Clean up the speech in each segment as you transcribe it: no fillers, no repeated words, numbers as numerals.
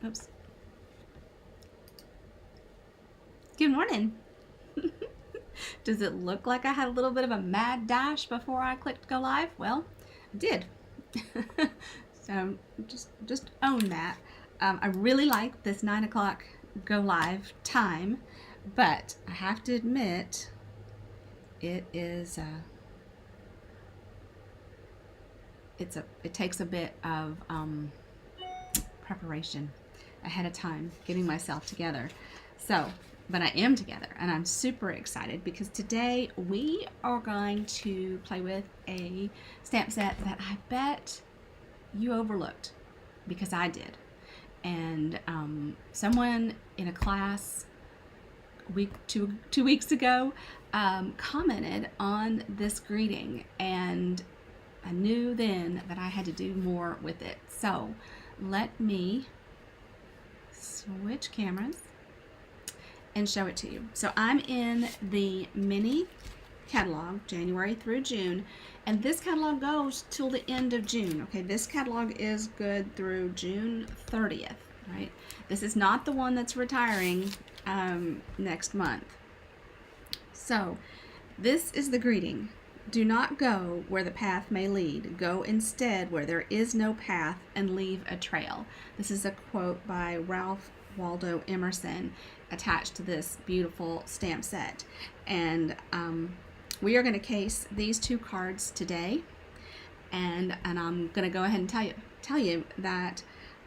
Oops. Good morning. Does it look like I had a little bit of a mad dash before I clicked go live? Well, I did. So just own that. I really like this 9 o'clock go live time, but I have to admit it is it takes a bit of preparation ahead of time, getting myself together. So, but I am together and I'm super excited because today we are going to play with a stamp set that I bet you overlooked because I did. And someone in a class two weeks ago commented on this greeting, and I knew then that I had to do more with it. So let me switch cameras and show it to you. So I'm in the mini catalog, January through June, and this catalog goes till the end of June. Okay, this catalog is good through June 30th, right? This is not the one that's retiring next month. So this is the greeting. Do not go where the path may lead. Go instead where there is no path and leave a trail. This is a quote by Ralph Waldo Emerson attached to this beautiful stamp set. And we are going to case these two cards today. And I'm going to go ahead and tell you that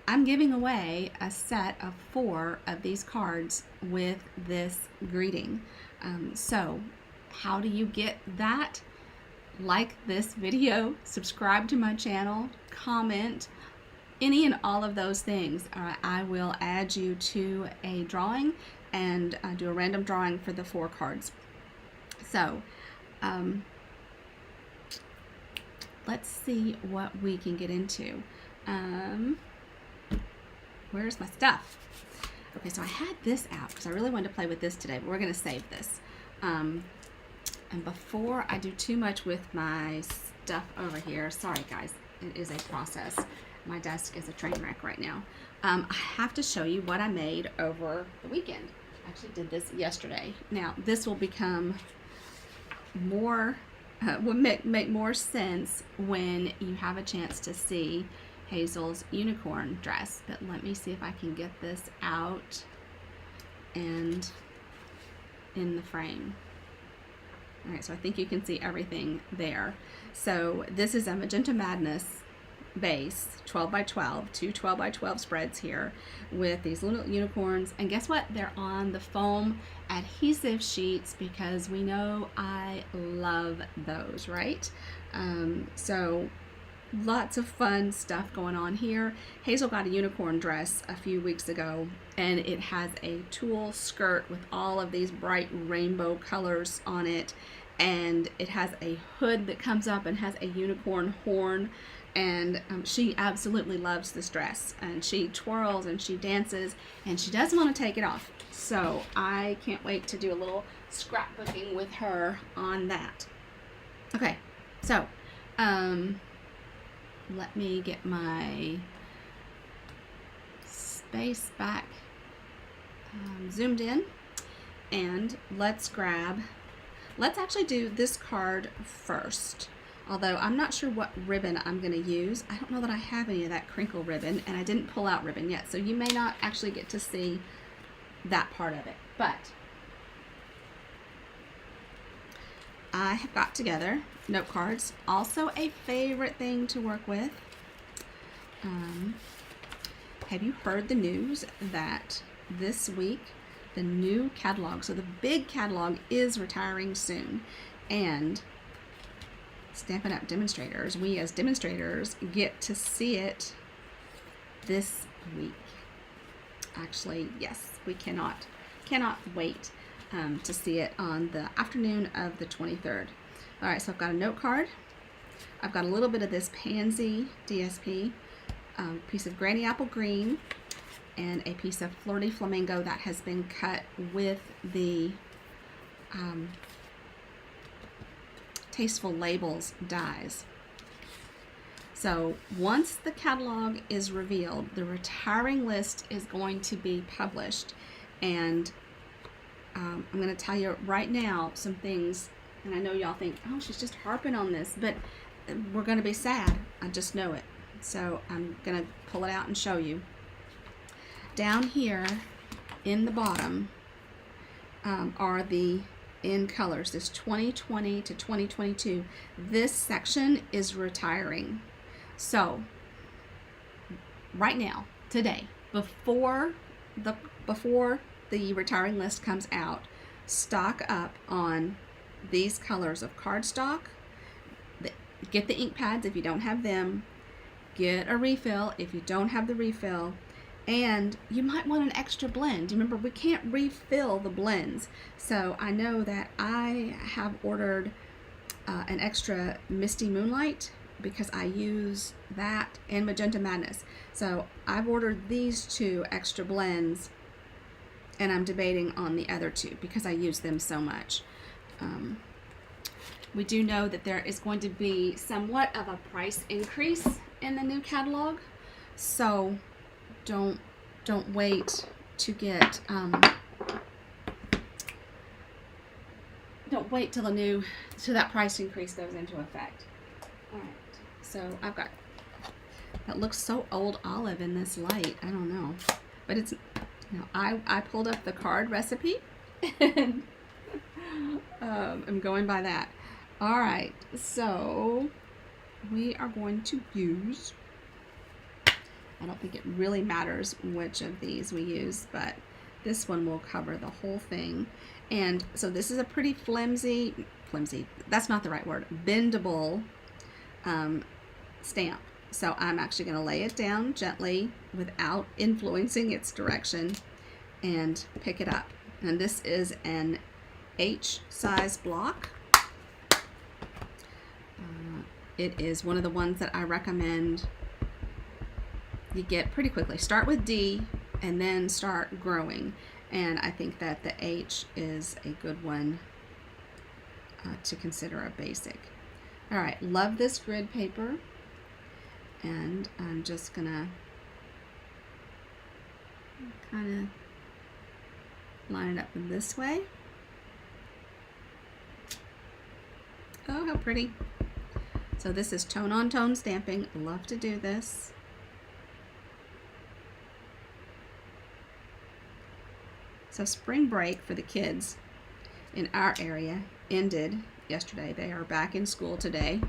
I'm giving away a set of 4 of these cards with this greeting. So how do you get that? Like this video, subscribe to my channel, comment, any and all of those things. I will add you to a drawing and do a random drawing for the 4 cards. So let's see what we can get into. Where's my stuff? Okay, so I had this out because I really wanted to play with this today, but we're going to save this. And before I do too much with my stuff over here, sorry guys, it is a process. My desk is a train wreck right now. I have to show you what I made over the weekend. I actually did this yesterday. Now, this will become more, will make more sense when you have a chance to see Hazel's unicorn dress. But let me see if I can get this out and in the frame. All right, so I think you can see everything there. So this is a Magenta Madness base, 12 by 12, 2 12 by 12 spreads here with these little unicorns. And guess what? They're on the foam adhesive sheets because we know I love those, right? So lots of fun stuff going on here. Hazel got a unicorn dress a few weeks ago, and it has a tulle skirt with all of these bright rainbow colors on it, and it has a hood that comes up and has a unicorn horn. And she absolutely loves this dress, and she twirls and she dances and she doesn't want to take it off. So I can't wait to do a little scrapbooking with her on that. Okay, so let me get my space back zoomed in, and let's actually do this card first. Although I'm not sure what ribbon I'm going to use. I don't know that I have any of that crinkle ribbon, and I didn't pull out ribbon yet, so you may not actually get to see that part of it. But I have got together note cards, also a favorite thing to work with. Have you heard the news that this week the new catalog, so the big catalog, is retiring soon, and Stampin' Up! Demonstrators, we as demonstrators get to see it this week. Actually, yes, we cannot wait to see it on the afternoon of the 23rd. All right, so I've got a note card. I've got a little bit of this Pansy DSP, piece of Granny Apple Green, and a piece of Flirty Flamingo that has been cut with the Tasteful Labels dies. So So once the catalog is revealed, the retiring list is going to be published. And I'm going to tell you right now some things, and I know y'all think, oh, she's just harping on this, but we're going to be sad. I just know it. So I'm going to pull it out and show you. Down here in the bottom are the in colors, this 2020 to 2022. This section is retiring. So right now, today, before the retiring list comes out, stock up on these colors of cardstock. Get the ink pads if you don't have them. Get a refill if you don't have the refill. And you might want an extra blend. Remember, we can't refill the blends. So I know that I have ordered an extra Misty Moonlight because I use that and Magenta Madness. So I've ordered these 2 extra blends, and I'm debating on the other 2 because I use them so much. We do know that there is going to be somewhat of a price increase in the new catalog, so don't wait to get don't wait till that price increase goes into effect. All right, so I've got, that looks so old olive in this light. I don't know, but it's, I pulled up the card recipe and I'm going by that. All right, so we are going to use, I don't think it really matters which of these we use, but this one will cover the whole thing. And so this is a pretty flimsy, that's not the right word, bendable stamp. So I'm actually going to lay it down gently without influencing its direction and pick it up. And this is an H size block. It is one of the ones that I recommend you get pretty quickly. Start with D and then start growing. And I think that the H is a good one to consider a basic. All right, love this grid paper. And I'm just gonna kind of line it up in this way. Oh, how pretty. So this is tone on tone stamping. Love to do this. So spring break for the kids in our area ended yesterday. They are back in school today.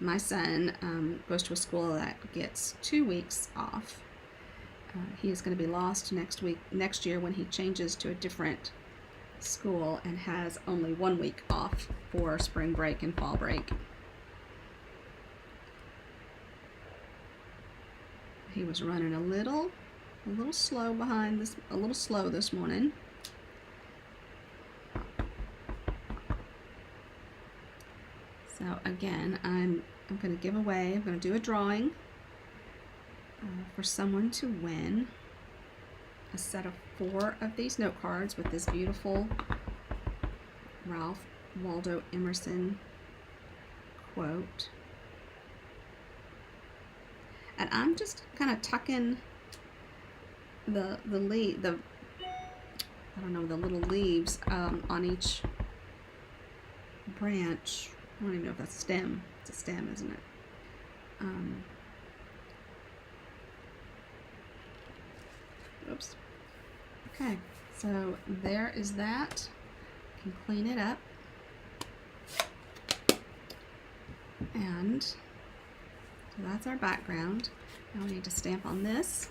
My son goes to a school that gets 2 weeks off. He is going to be lost next year when he changes to a different school and has only 1 week off for spring break and fall break. He was running a little slow behind this, a little slow this morning. So again, I'm going to give away, I'm going to do a drawing for someone to win a set of 4 of these note cards with this beautiful Ralph Waldo Emerson quote. And I'm just kind of tucking the I don't know, the little leaves on each branch. I don't even know if that's a stem. It's a stem, isn't it? Oops. Okay, so there is that. You can clean it up. And so that's our background. Now we need to stamp on this.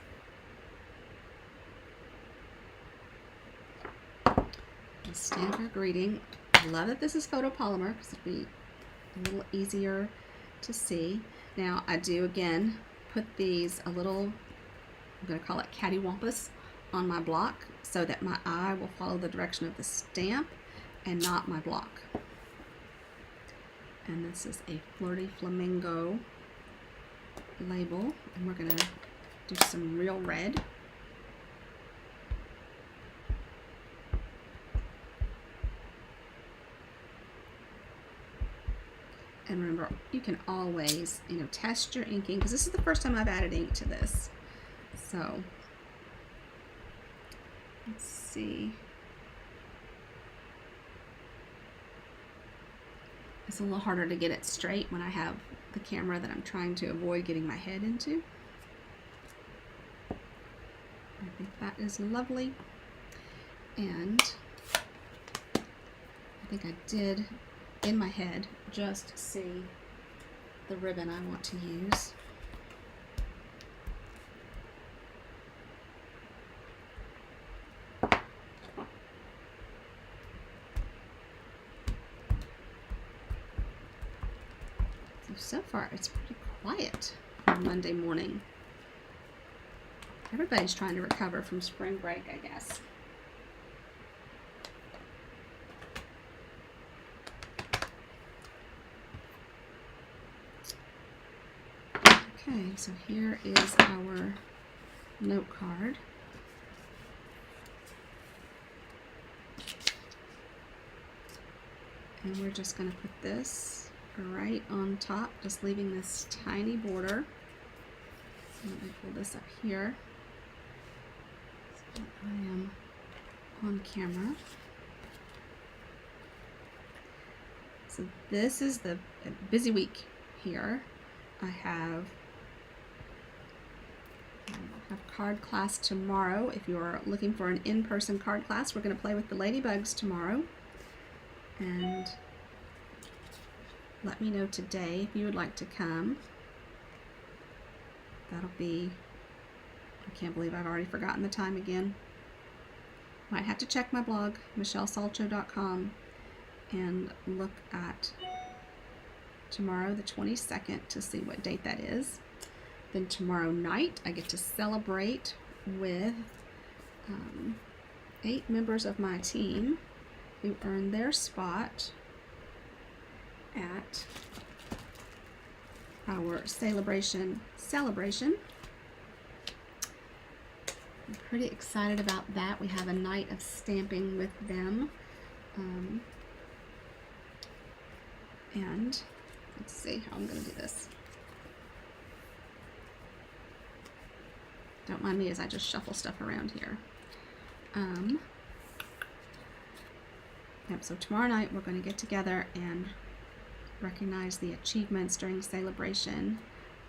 And stamp our greeting. I love that this is photopolymer because it'll be a little easier to see. Now I do again put these a little, I'm going to call it cattywampus, on my block so that my eye will follow the direction of the stamp and not my block. And this is a Flirty Flamingo label, and we're going to do some real red. And remember, you can always, test your inking, because this is the first time I've added ink to this. So let's see. It's a little harder to get it straight when I have the camera that I'm trying to avoid getting my head into. I think that is lovely. And I think I did, in my head, just see the ribbon I want to use. So far, it's pretty quiet on Monday morning. Everybody's trying to recover from spring break, I guess. Okay, so here is our note card. And we're just going to put this right on top, just leaving this tiny border. So let me pull this up here so that I am on camera. So this is the busy week here. I have card class tomorrow. If you're looking for an in-person card class, we're going to play with the ladybugs tomorrow. And let me know today if you would like to come. That'll be, I can't believe I've already forgotten the time again. Might have to check my blog, michellesalcho.com, and look at tomorrow the 22nd to see what date that is. Then tomorrow night I get to celebrate with 8 members of my team who earned their spot at our celebration. I'm pretty excited about that. We have a night of stamping with them. And let's see how I'm going to do this. Don't mind me as I just shuffle stuff around here. So tomorrow night we're going to get together and recognize the achievements during celebration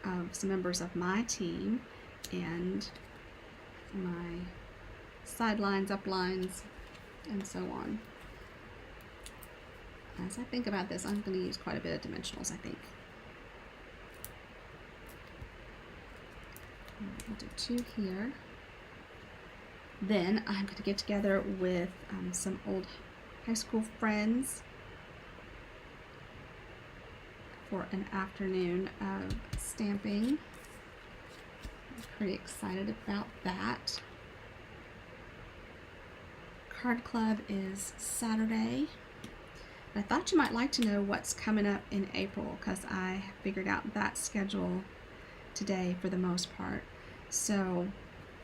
of some members of my team and my sidelines, uplines, and so on. As I think about this, I'm going to use quite a bit of dimensionals, I think. I'll do 2 here. Then I'm going to get together with some old high school friends for an afternoon of stamping. I'm pretty excited about that. Card Club is Saturday. I thought you might like to know what's coming up in April because I figured out that schedule today for the most part. So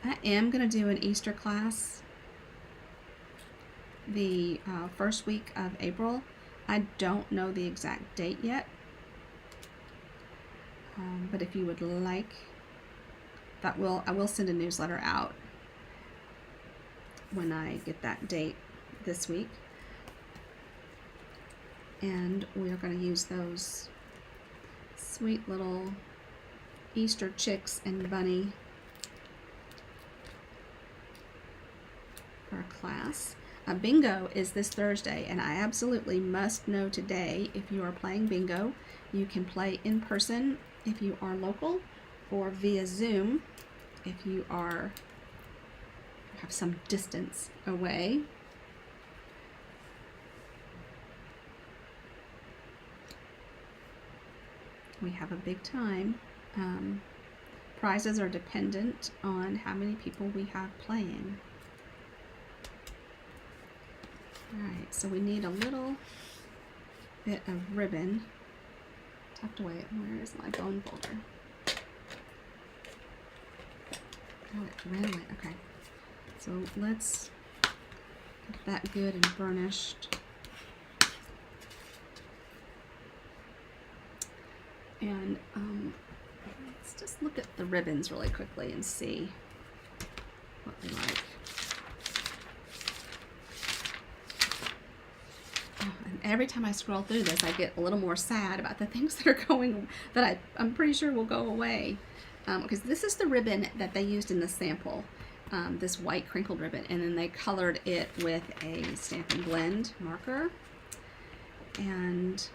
I am going to do an Easter class the first week of April. I don't know the exact date yet, but if you would like, I will send a newsletter out when I get that date this week. And we are going to use those sweet little Easter chicks and bunny for our class. Bingo is this Thursday, and I absolutely must know today if you are playing bingo. You can play in person if you are local, or via Zoom if you have some distance away. We have a big time. Prizes are dependent on how many people we have playing. Alright, so we need a little bit of ribbon tucked away. Where is my bone folder? Oh, it ran away. Okay. So let's get that good and burnished. And let's just look at the ribbons really quickly and see what we like. Oh, and every time I scroll through this, I get a little more sad about the things that are going, that I'm pretty sure will go away. Because this is the ribbon that they used in the sample, this white crinkled ribbon, and then they colored it with a Stampin' Blend marker. And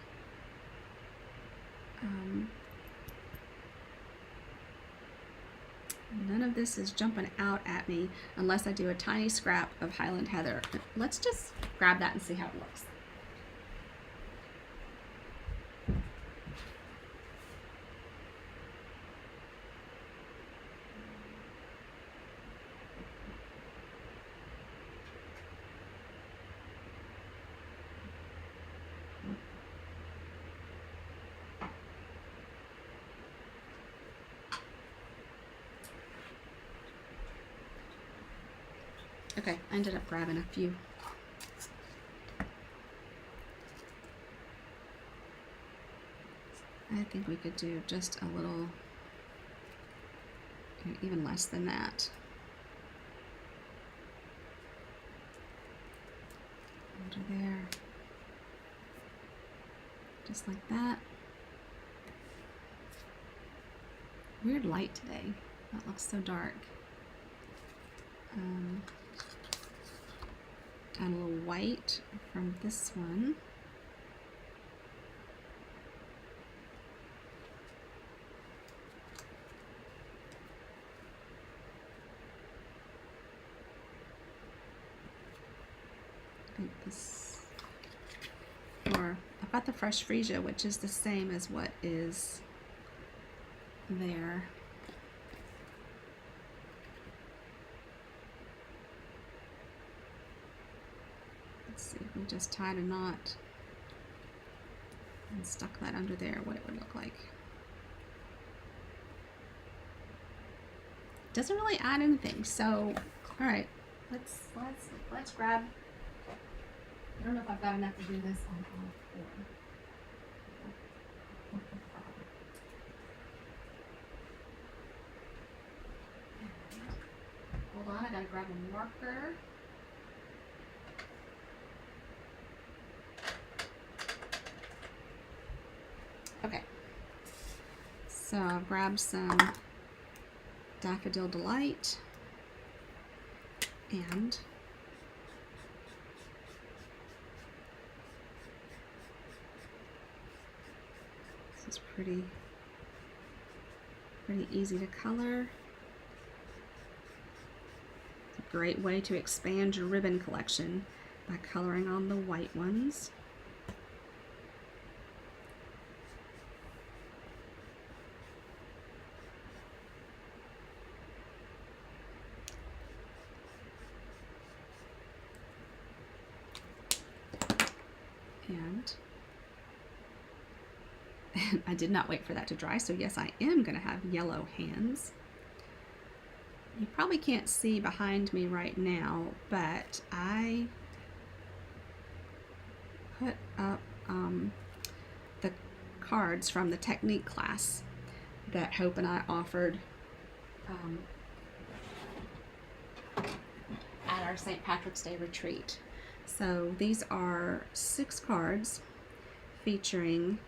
none of this is jumping out at me unless I do a tiny scrap of Highland Heather. Let's just grab that and see how it looks. Okay, I ended up grabbing a few. I think we could do just a little, even less than that. Under there. Just like that. Weird light today. That looks so dark. Add a little white from this one. I think this, or I've got the Fresh Freesia, which is the same as what is there. Let's see if we just tied a knot and stuck that under there, what it would look like. Doesn't really add anything, so all right, let's grab. I don't know if I've got enough to do this on all four. Hold on, I gotta grab a marker. Okay, so I've grabbed some Daffodil Delight and this is pretty easy to color. It's a great way to expand your ribbon collection by coloring on the white ones. And I did not wait for that to dry, so yes, I am going to have yellow hands. You probably can't see behind me right now, but I put up the cards from the technique class that Hope and I offered at our St. Patrick's Day retreat. So these are 6 cards featuring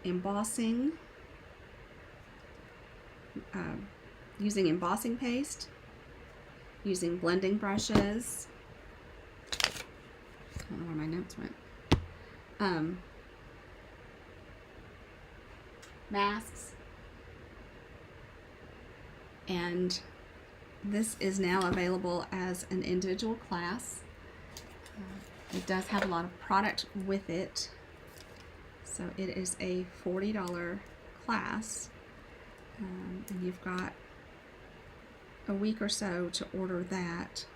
embossing, using embossing paste, using blending brushes. I don't know where my notes went. Masks. And this is now available as an individual class. It does have a lot of product with it, so it is a $40 class, and you've got a week or so to order that.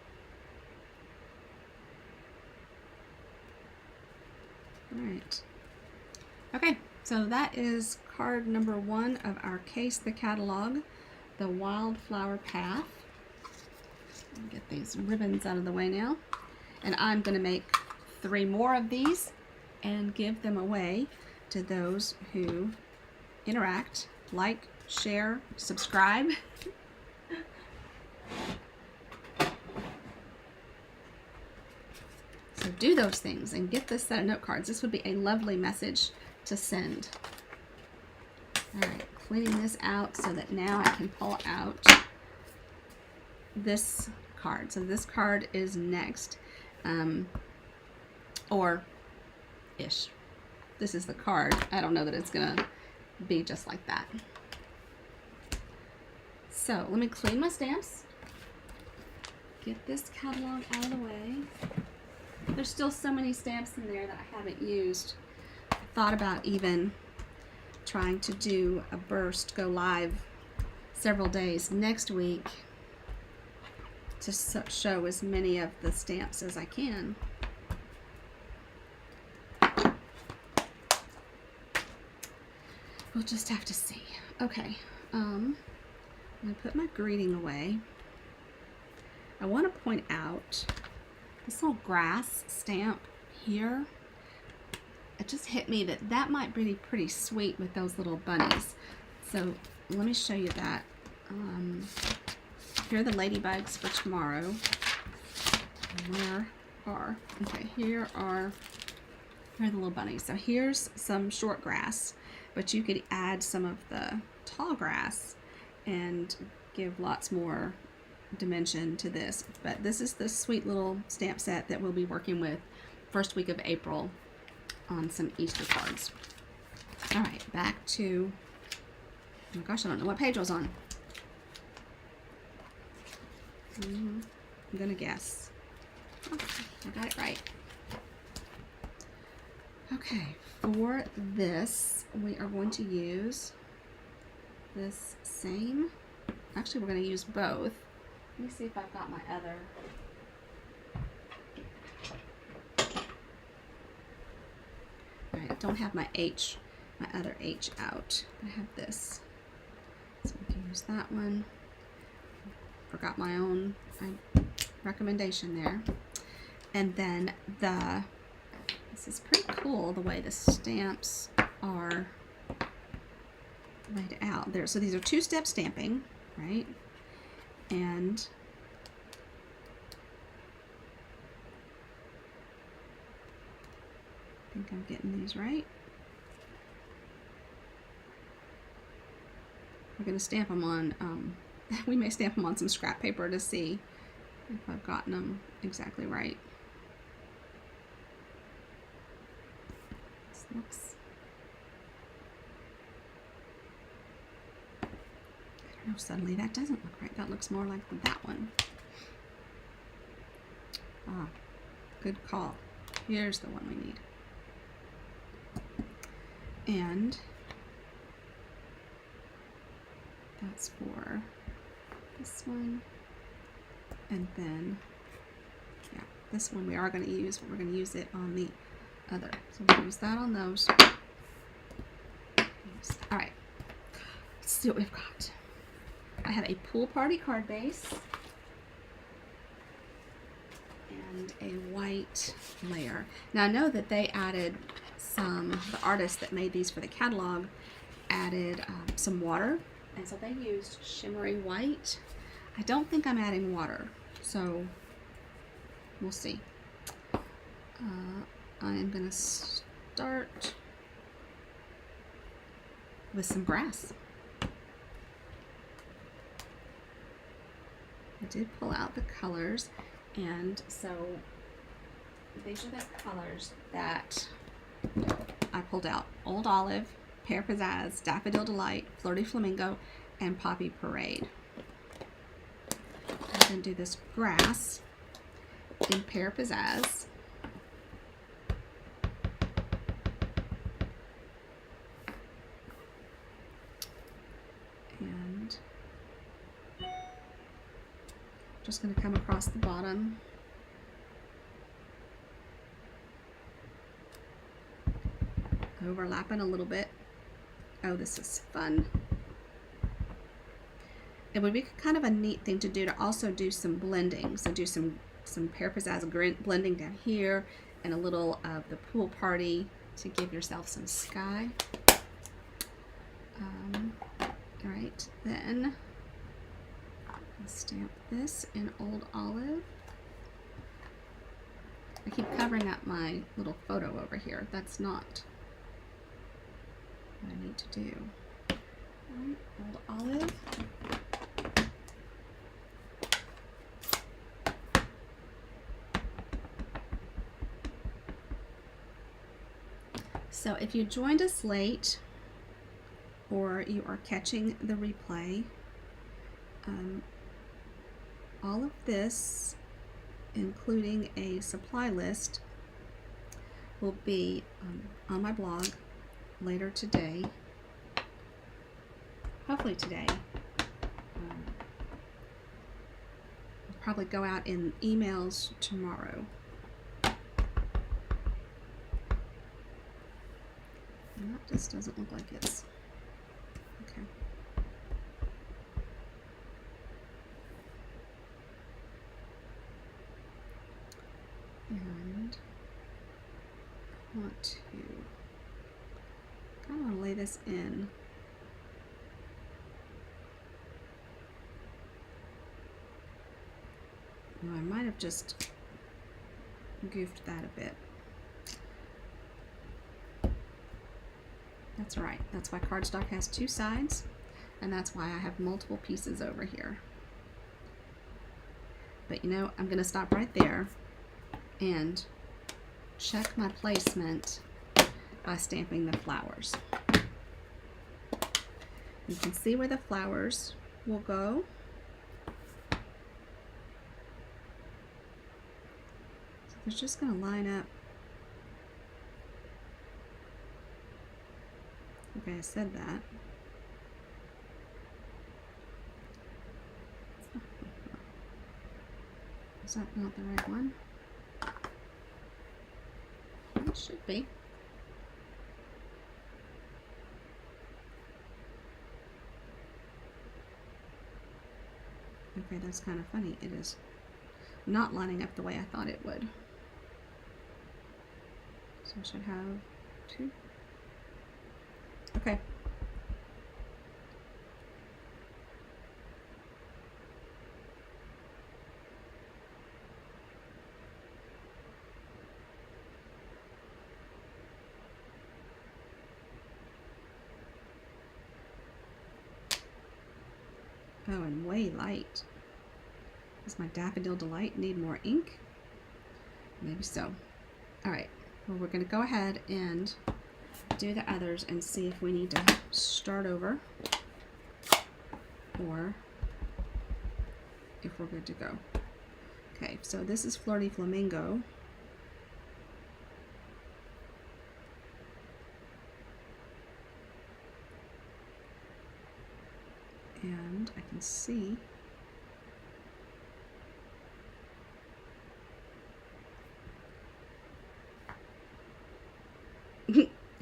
All right. Okay, so that is card number 1 of our Case the Catalog, the Wildflower Path. Let me get these ribbons out of the way now. And I'm going to make 3 more of these and give them away to those who interact, like, share, subscribe. So do those things and get this set of note cards. This would be a lovely message to send. All right, cleaning this out so that now I can pull out this card. So this card is next, or ish. This is the card. I don't know that it's gonna be just like that. So let me clean my stamps. Get this catalog out of the way. There's still so many stamps in there that I haven't used. I thought about even trying to do a burst, go live several days next week to show as many of the stamps as I can. We'll just have to see. Okay, I'm gonna put my greeting away. I want to point out this little grass stamp here. It just hit me that that might be pretty sweet with those little bunnies. So let me show you that. Here are the ladybugs for tomorrow. Here are the little bunnies. So here's some short grass, but you could add some of the tall grass and give lots more dimension to this. But this is the sweet little stamp set that we'll be working with first week of April on some Easter cards. All right, back to, oh my gosh, I don't know what page I was on. I'm gonna guess. Oh, I got it right. Okay, for this we are going to use this same, actually we're going to use both. Let me see if I've got my other. Alright, I don't have my other H out. I have this. So we can use that one. Forgot my own recommendation there. And then this is pretty cool the way the stamps are laid out there. So these are two-step stamping, right? And I think I'm getting these right. We're going to stamp them on, we may stamp them on some scrap paper to see if I've gotten them exactly right. This looks, I don't know, suddenly that doesn't look right. That looks more like that one. Ah, good call. Here's the one we need. And that's for this one. And then, yeah, this one we are going to use, but we're going to use it on the other. So we'll use that on those. All right, let's see what we've got. I have a pool party card base and a white layer. Now I know that they added the artist that made these for the catalog added some water, and so they used shimmery white. I don't think I'm adding water, so we'll see. I am going to start with some grass. I did pull out the colors, and so these are the colors that I pulled out: Old Olive, Pear Pizzazz, Daffodil Delight, Flirty Flamingo, and Poppy Parade. I'm going to do this grass in Pear Pizzazz. And just going to come across the bottom. Overlapping a little bit. Oh, this is fun. It would be kind of a neat thing to do to also do some blending. So do some Pear Pizzazz blending down here and a little of the pool party to give yourself some sky. right, then I'll stamp this in Old Olive. I keep covering up my little photo over here. That's not what I need to do. All right, Old Olive. So if you joined us late or you are catching the replay, all of this, including a supply list, will be on my blog later today. Hopefully today. It'll probably go out in emails tomorrow. And that just doesn't look like it's okay. And I want to kind of want to lay this in. Well, I might have just goofed that a bit. That's right. That's why cardstock has two sides, and that's why I have multiple pieces over here. But you know, I'm going to stop right there and check my placement by stamping the flowers. You can see where the flowers will go. So they're just going to line up. Okay, I said that. Is that not the right one? It should be. Okay, that's kind of funny. It is not lining up the way I thought it would. So I should have two. Okay. Oh, and way light. Does my Daffodil Delight need more ink? Maybe so. All right. Well, we're going to go ahead and do the others and see if we need to start over or if we're good to go. Okay, so this is Flirty Flamingo. And I can see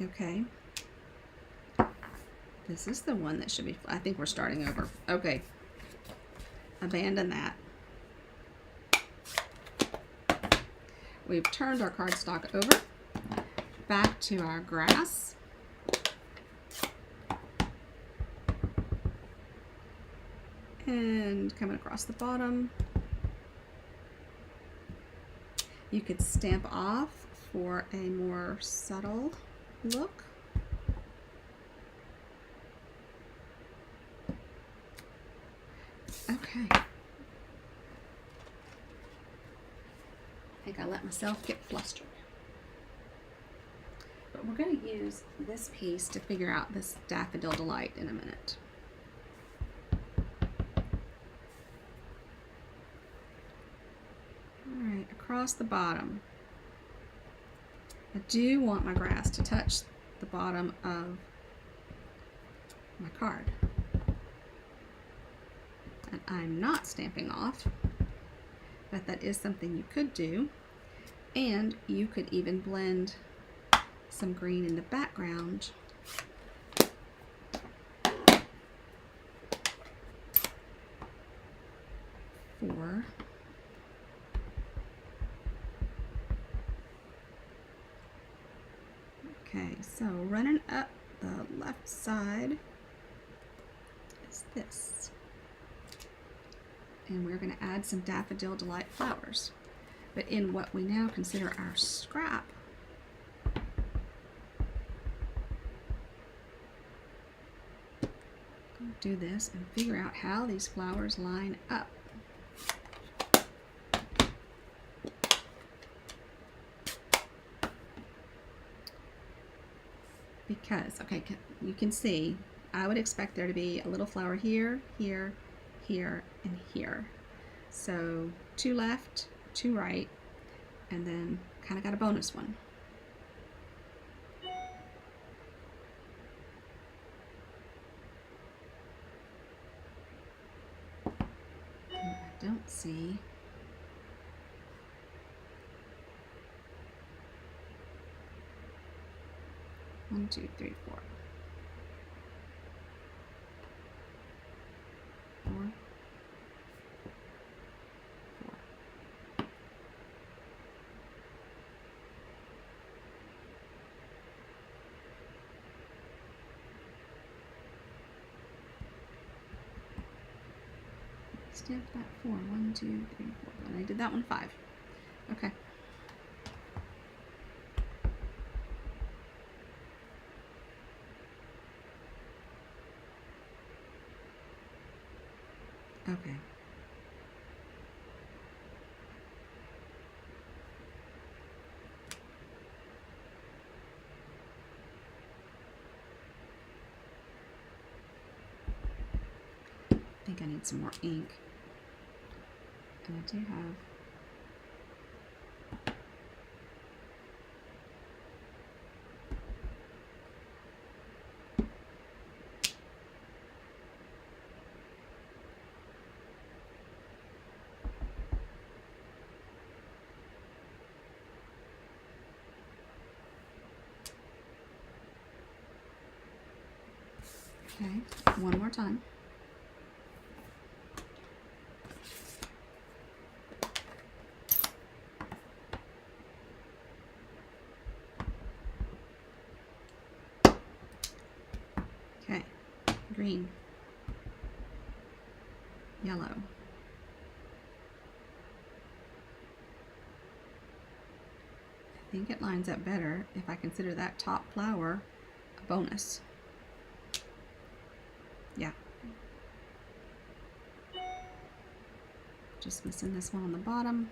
okay. This is the one that should be, I think we're starting over. Okay. Abandon that. We've turned our cardstock over. Back to our grass. And coming across the bottom. You could stamp off for a more subtle look. Okay. I think I let myself get flustered. But we're going to use this piece to figure out this Daffodil Delight in a minute. Alright, across the bottom. I do want my grass to touch the bottom of my card. And I'm not stamping off, but that is something you could do. And you could even blend some green in the background for okay, so running up the left side is this. And we're going to add some Daffodil Delight flowers. But in what we now consider our scrap, do this and figure out how these flowers line up. Because, okay, you can see, I would expect there to be a little flower here, here, here, and here. So 2 left, 2 right, and then kind of got a bonus one. I don't see. One, two, three, four. 4. 4. Stamp that 4. 1, 2, 3, 4. And I did that one 5. Okay. Okay. I think I need some more ink. And I do have okay, one more time. Okay, green, yellow, I think it lines up better if I consider that top flower a bonus. Yeah. Just missing this one on the bottom.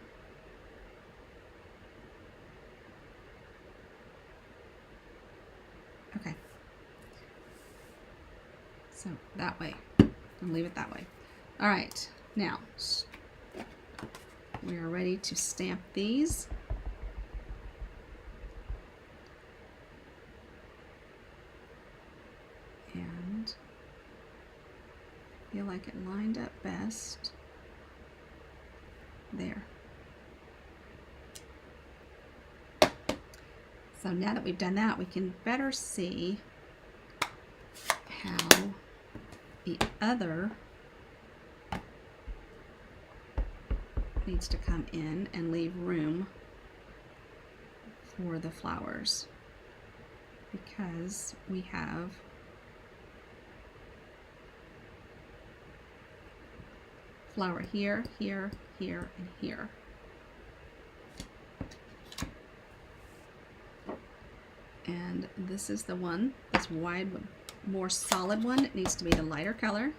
Okay. So that way. And leave it that way. All right. Now, we are ready to stamp these. And I feel like it lined up best there. So now that we've done that, we can better see how the other needs to come in and leave room for the flowers, because we have flower here, here, here, and here. And this is the one, this wide, more solid one. It needs to be the lighter color.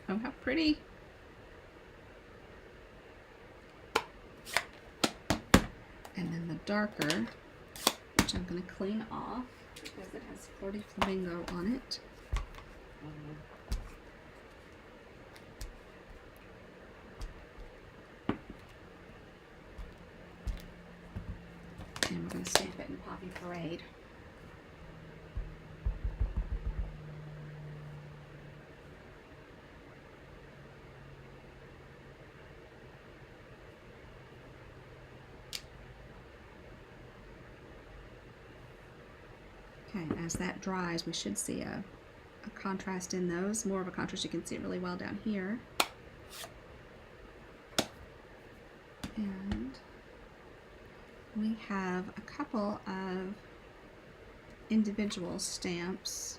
Oh, how pretty. And then the darker, which I'm going to clean off because it has Flirty Flamingo on it. And we're going to stamp it in Poppy Parade. Okay, as that dries, we should see a contrast in those. More of a contrast. You can see it really well down here. And we have a couple of individual stamps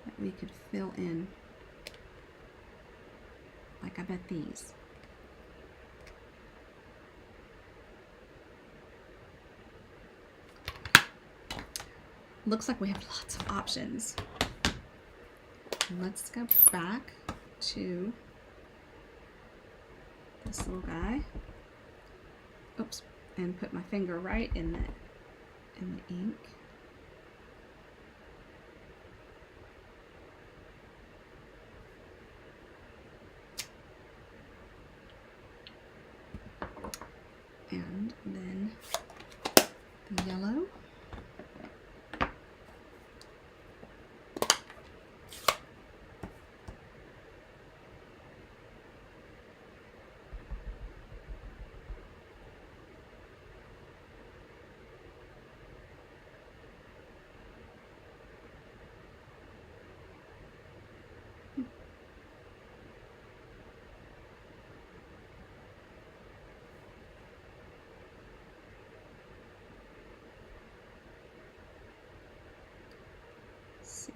that we could fill in. Like I bet these. Looks like we have lots of options. Let's go back to this little guy. Oops, and put my finger right in the ink. And then the yellow.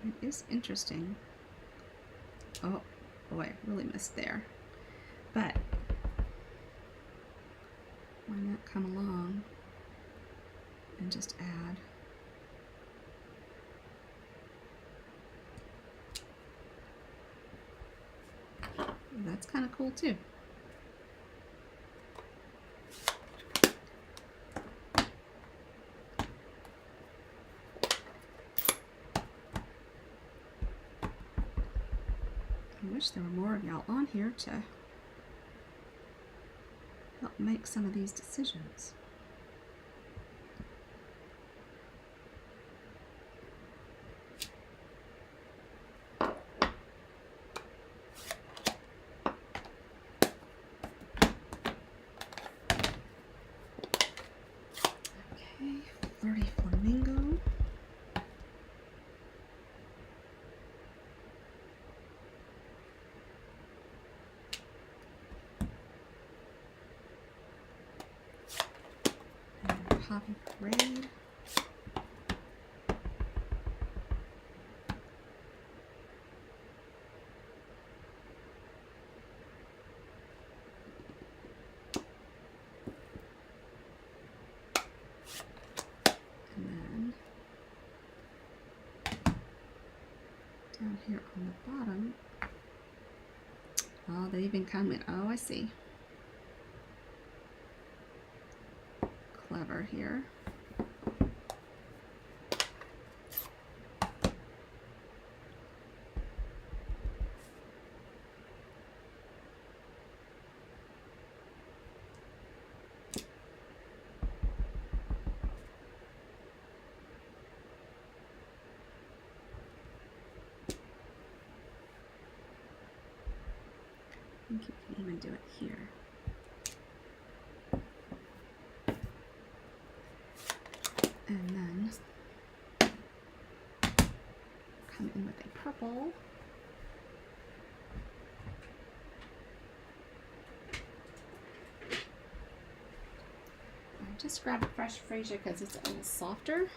It is interesting. Oh boy, really missed there. But why not come along and just add that's kind of cool too. I wish there were more of y'all on here to help make some of these decisions. Okay, Flirty Flamingo. Poppy Parade. And then down here on the bottom, oh, they even come in. Oh, I see. Clever here. I think you can even do it here. And then come in with a purple. I just grabbed a fresh freesia because it's a little softer.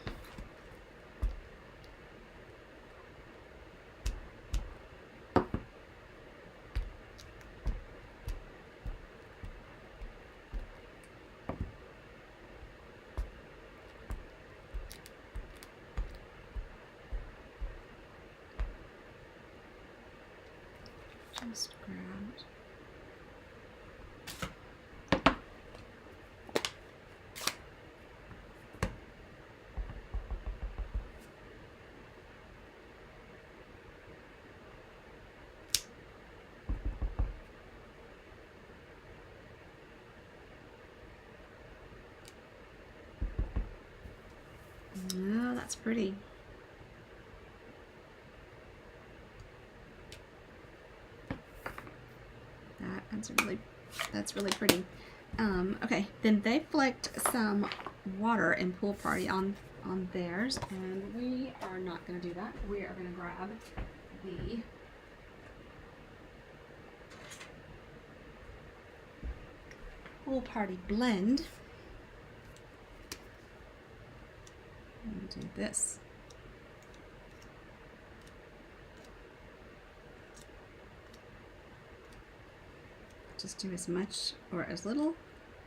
Just grabbed. Oh, that's pretty. That's really pretty. Okay, then they flicked some water in Pool Party on on theirs, and we are not going to do that. We are going to grab the Pool Party blend and do this. Just do as much or as little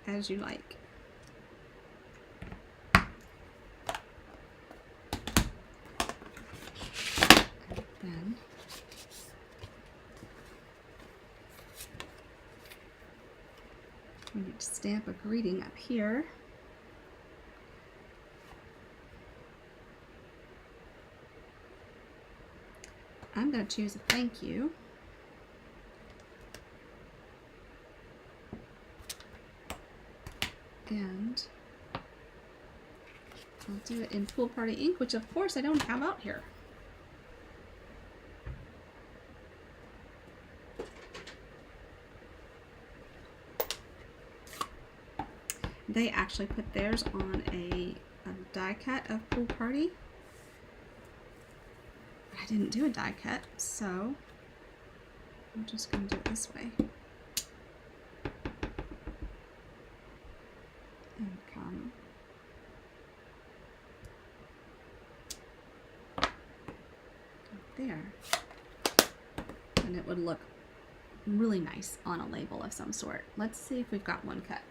as you like. And then we need to stamp a greeting up here. I'm going to choose a thank you. And I'll do it in Pool Party ink, which of course I don't have out here. They actually put theirs on a die cut of Pool Party. I didn't do a die cut, so I'm just going to do it this way. And come there. And it would look really nice on a label of some sort. Let's see if we've got one cut.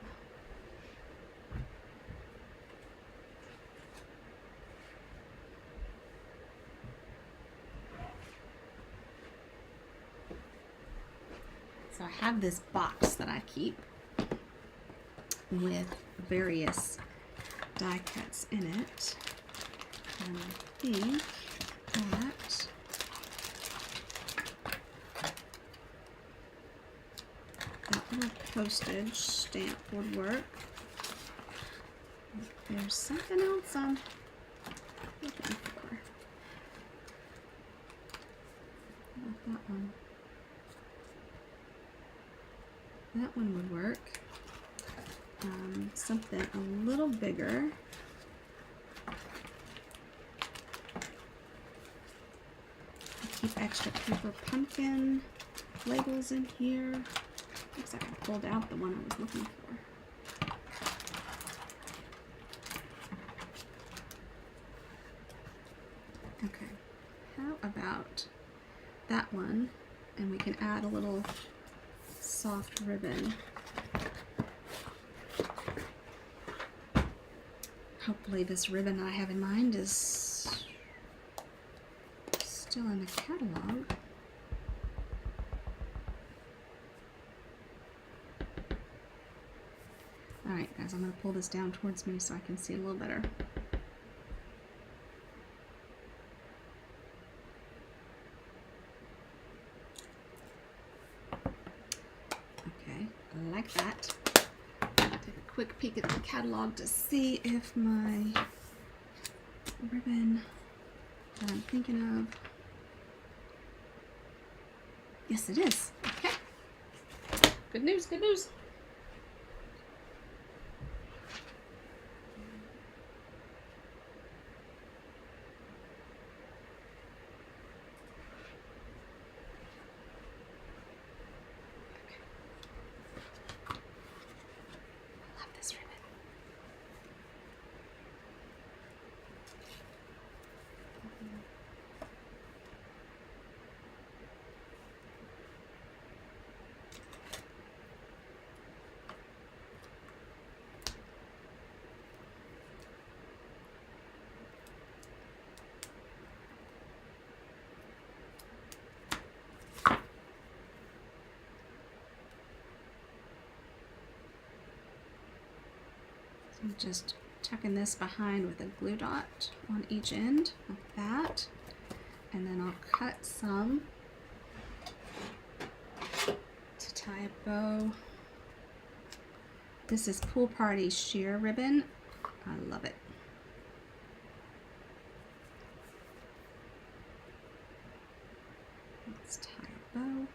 So I have this box that I keep with various die cuts in it, and I think that little postage stamp would work. There's something else I'm looking for. How about that one? That one would work. Something a little bigger. I keep extra paper pumpkin labels in here. Looks like I pulled out the one I was looking for. Okay, how about that one? And we can add a little soft ribbon. Hopefully this ribbon I have in mind is still in the catalog. Alright guys, I'm going to pull this down towards me so I can see a little better. Okay, I like that. Take a quick peek at the catalog to see if my ribbon that I'm thinking of. Yes, it is. Okay. Good news, good news. I'm just tucking this behind with a glue dot on each end of that, and then I'll cut some to tie a bow. This is Pool Party sheer ribbon. I love it. Let's tie a bow.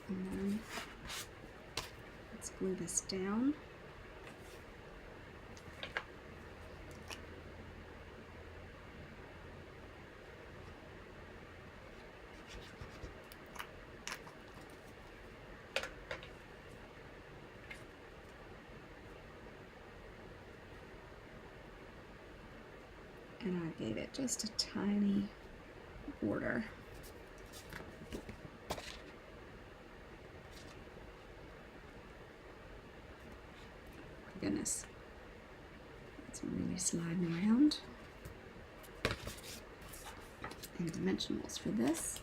And then let's glue this down. And I gave it just a tiny border. Goodness, it's really sliding around. And dimensionals for this.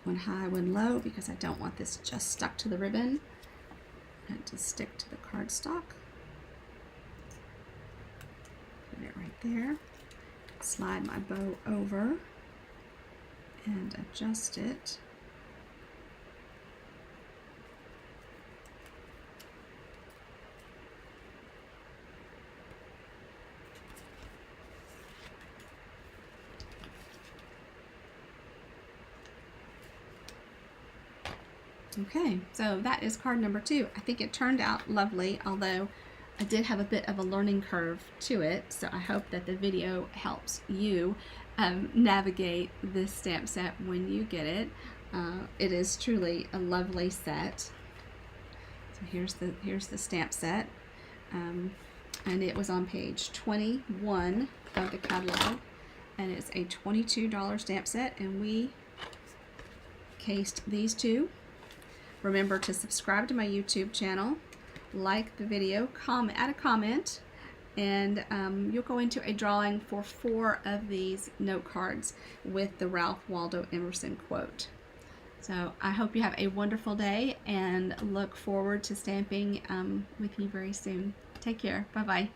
One high, one low, because I don't want this just stuck to the ribbon. I want it to stick to the cardstock. Put it right there. Slide my bow over and adjust it. Okay, so that is card number 2. I think it turned out lovely, although I did have a bit of a learning curve to it, so I hope that the video helps you navigate this stamp set when you get it. It is truly a lovely set. So here's the stamp set, and it was on page 21 of the catalog, and it's a $22 stamp set, and we cased these two. Remember to subscribe to my YouTube channel, like the video, add a comment, and you'll go into a drawing for 4 of these note cards with the Ralph Waldo Emerson quote. So I hope you have a wonderful day and look forward to stamping with you very soon. Take care. Bye-bye.